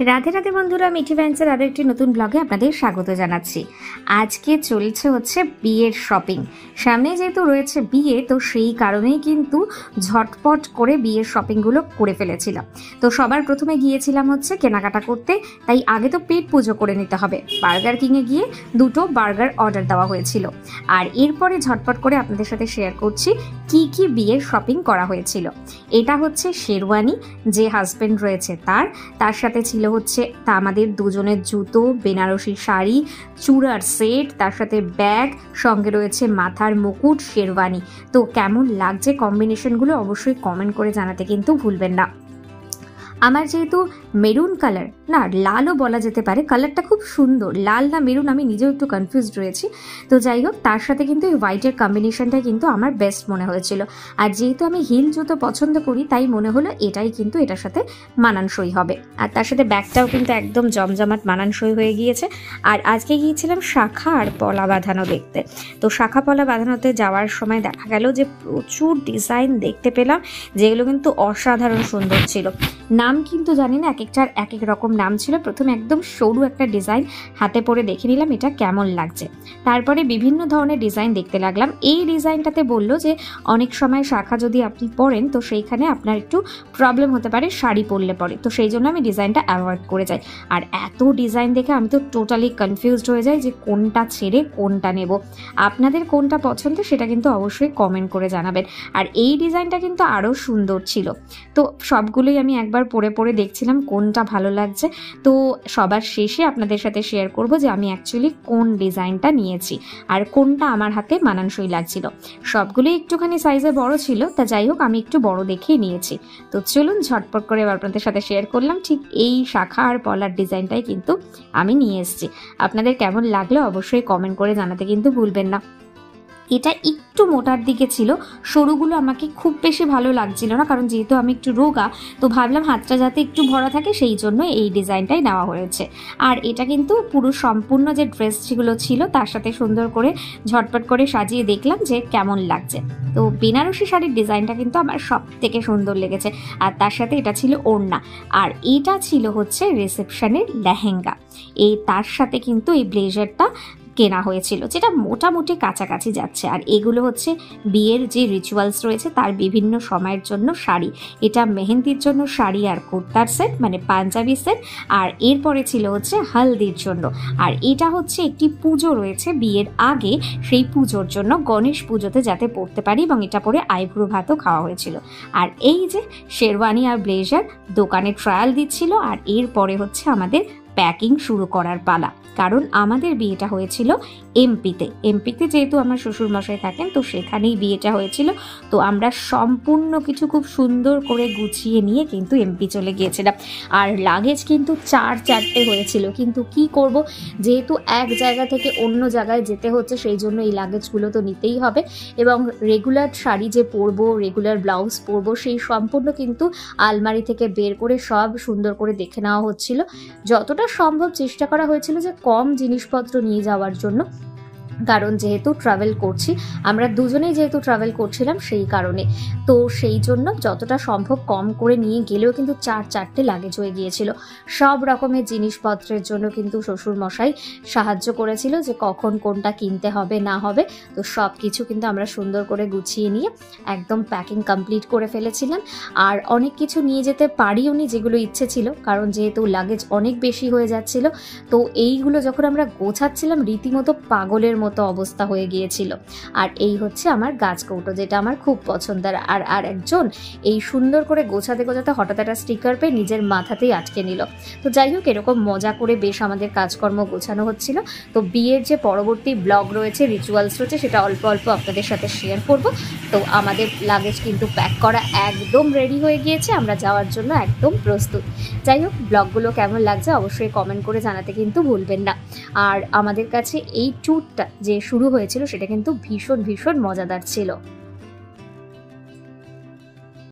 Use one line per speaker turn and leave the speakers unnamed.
রাধে রাধে বন্ধুরা, মিঠি ভ্যান্সের আরো একটি নতুন ব্লগে আপনাদের স্বাগত জানাচ্ছি। আজকে চলছে হচ্ছে বিয়ের শপিং। সামনে যেহেতু রয়েছে বিয়ে, তো সেই কারণেই কিন্তু ঝটপট করে বিয়ের শপিংগুলো করে ফেলেছিলাম। তো সবার প্রথমে গিয়েছিলাম হচ্ছে কেনাকাটা করতে, তাই আগে তো পেট পুজো করে নিতে হবে। বার্গার কিংয়ে গিয়ে 2টো বার্গার অর্ডার দেওয়া হয়েছিল, আর এরপরে ঝটপট করে আপনাদের সাথে শেয়ার করছি কি কি বিয়ের শপিং করা হয়েছিল। এটা হচ্ছে শেরওয়ানি, যে হাজবেন্ড রয়েছে তার সাথে ছিল হচ্ছে তা আমাদের দুজনের জুতো, বেনারসি শাড়ি, চূড়ার সেট, তার সাথে ব্যাগ, সঙ্গে রয়েছে মাথার মুকুট, শেরওয়ানি। তো কেমন লাগছে কম্বিনেশনগুলো অবশ্যই কমেন্ট করে জানাতে কিন্তু ভুলবেন না। আমার যেহেতু মেরুন কালার, না লালও বলা যেতে পারে, কালারটা খুব সুন্দর, লাল না মেরুন আমি নিজেও একটু কনফিউজড রয়েছি। তো যাই হোক, তার সাথে কিন্তু এই হোয়াইটের কম্বিনেশনটা কিন্তু আমার বেস্ট মনে হয়েছিল। আর যেহেতু আমি হিল জুতো পছন্দ করি, তাই মনে হলো এটাই কিন্তু এটার সাথে মানানসই হবে। আর তার সাথে ব্যাগটাও কিন্তু একদম জমজমাট মানানসই হয়ে গিয়েছে। আর আজকে গিয়েছিলাম শাখা আর পলা বাঁধানো দেখতে। তো শাখা পলা বাঁধানোতে যাওয়ার সময় দেখা গেল যে প্রচুর ডিজাইন দেখতে পেলাম, যেগুলো কিন্তু অসাধারণ সুন্দর ছিল। নাম কিন্তু জানি না, এক একটার এক এক রকম নাম ছিল। প্রথমে একদম সরু একটা ডিজাইন হাতে পরে দেখে নিলাম এটা কেমন লাগছে। তারপরে বিভিন্ন ধরনের ডিজাইন দেখতে লাগলাম। এই ডিজাইনটাতে বললো যে অনেক সময় শাখা যদি আপনি পরেন, তো সেইখানে আপনার একটু প্রবলেম হতে পারে শাড়ি পরলে পরে, তো সেই জন্য আমি ডিজাইনটা অ্যাভয়েড করে যাই। আর এত ডিজাইন দেখে আমি তো টোটালি কনফিউজড হয়ে যাই যে কোনটা ছেড়ে কোনটা নেব। আপনাদের কোনটা পছন্দ সেটা কিন্তু অবশ্যই কমেন্ট করে জানাবেন। আর এই ডিজাইনটা কিন্তু আরও সুন্দর ছিল। তো সবগুলোই আমি একবার পরে পরে দেখছিলাম কোনটা ভালো লাগছে। তো সবার শেষে আপনাদের সাথে শেয়ার করব যে আমি অ্যাকচুয়ালি কোন ডিজাইনটা নিয়েছি আর কোনটা আমার হাতে মানানসই লাগছিল। সবগুলোই একটুখানি সাইজে বড় ছিল, তা যাই হোক আমি একটু বড় দেখেই নিয়েছি। তো চলুন ঝটপট করে এবার আপনাদের সাথে শেয়ার করলাম ঠিক এই শাখা আর পলার ডিজাইনটাই কিন্তু আমি নিয়ে এসেছি। আপনাদের কেমন লাগলো অবশ্যই কমেন্ট করে জানাতে কিন্তু ভুলবেন না। এটা একটু মোটার দিকে ছিল, সরুগুলো আমাকে খুব বেশি ভালো লাগছিল না, কারণ যেহেতু আমি একটু রোগা, তো ভাবলাম হাতটা যাতে একটু ভরা থাকে সেই জন্য এই ডিজাইনটাই নেওয়া হয়েছে। আর এটা কিন্তু পুরো সম্পূর্ণ যে ড্রেসগুলো ছিল তার সাথে সুন্দর করে ঝটপট করে সাজিয়ে দেখলাম যে কেমন লাগছে। তো বেনারসি শাড়ির ডিজাইনটা কিন্তু আমার সব থেকে সুন্দর লেগেছে, আর তার সাথে এটা ছিল ওড়না, আর এটা ছিল হচ্ছে রিসেপশনের লেহেঙ্গা। তার সাথে কিন্তু এই ব্লেজারটা কেনা হয়েছিল, যেটা মোটামুটি কাছাকাছি যাচ্ছে। আর এগুলো হচ্ছে বিয়ের যে রিচুয়ালস রয়েছে তার বিভিন্ন সময়ের জন্য শাড়ি। এটা মেহেন্দির জন্য শাড়ি আর কুর্তার সেট, মানে পাঞ্জাবি সেট। আর এরপরে ছিল হচ্ছে হালদির জন্য। আর এটা হচ্ছে একটি পুজো রয়েছে বিয়ের আগে, সেই পুজোর জন্য গণেশ পুজোতে যাতে পরতে পারি, এবং এটা পরে আইব্রো ভাতও খাওয়া হয়েছিল। আর এই যে শেরওয়ানি আর ব্লেজার দোকানে ট্রায়াল দিচ্ছিল, আর এরপরে হচ্ছে আমাদের প্যাকিং শুরু করার পালা। কারণ আমাদের বিয়েটা হয়েছিল এমপিতে যেহেতু আমার শ্বশুর মশাই থাকেন, তো সেখানেই বিয়েটা হয়েছিল। তো আমরা সম্পূর্ণ কিছু খুব সুন্দর করে গুছিয়ে নিয়ে কিন্তু এমপি চলে গিয়েছিলাম। আর লাগেজ কিন্তু 4-4টে হয়েছিল, কিন্তু কি করব, যেহেতু এক জায়গা থেকে অন্য জায়গায় যেতে হচ্ছে সেই জন্য এই লাগেজগুলো তো নিতেই হবে। এবং রেগুলার শাড়ি যে পরবো, রেগুলার ব্লাউজ পরবো, সেই সম্পূর্ণ কিন্তু আলমারি থেকে বের করে সব সুন্দর করে দেখে নেওয়া হচ্ছিল। যতটা সম্ভব চেষ্টা করা হয়েছিল যে কম জিনিসপত্র নিয়ে যাওয়ার জন্য, কারণ যেহেতু ট্রাভেল করছি, আমরা দুজনেই যেহেতু ট্রাভেল করছিলাম সেই কারণে। তো সেই জন্য যতটা সম্ভব কম করে নিয়ে গেলেও কিন্তু 4-4টে লাগেজ হয়ে গিয়েছিল। সব রকমের জিনিসপত্রের জন্য কিন্তু শ্বশুর মশাই সাহায্য করেছিল যে কখন কোনটা কিনতে হবে না হবে। তো সব কিছু কিন্তু আমরা সুন্দর করে গুছিয়ে নিয়ে একদম প্যাকিং কমপ্লিট করে ফেলেছিলাম। আর অনেক কিছু নিয়ে যেতে পারিও নি যেগুলো ইচ্ছে ছিল, কারণ যেহেতু লাগেজ অনেক বেশি হয়ে যাচ্ছিল। তো এইগুলো যখন আমরা গোছাচ্ছিলাম রীতিমতো পাগলের মতো অবস্থা হয়ে গিয়েছিল। আর এই হচ্ছে আমার গাছ কৌটো, যেটা আমার খুব পছন্দের। আর একজন এই সুন্দর করে গোছাতে গোছাতে হঠাৎ একটা স্টিকার পেয়ে নিজের মাথাতেই আটকে নিল। তো যাই হোক, এরকম মজা করে বেশ আমাদের কাজকর্ম গোছানো হচ্ছিল। তো বিয়ের যে পরবর্তী ব্লগ রয়েছে, রিচুয়ালস রয়েছে, সেটা অল্প অল্প আপনাদের সাথে শেয়ার করব। তো আমাদের লাগেজ কিন্তু প্যাক করা একদম রেডি হয়ে গিয়েছে, আমরা যাওয়ার জন্য একদম প্রস্তুত। যাই হোক, ব্লগগুলো কেমন লাগছে অবশ্যই কমেন্ট করে জানাতে কিন্তু ভুলবেন না। আর আমাদের কাছে এই ট্যুরটা যে শুরু হয়েছিল সেটা কিন্তু ভীষণ ভীষণ মজাদার ছিল।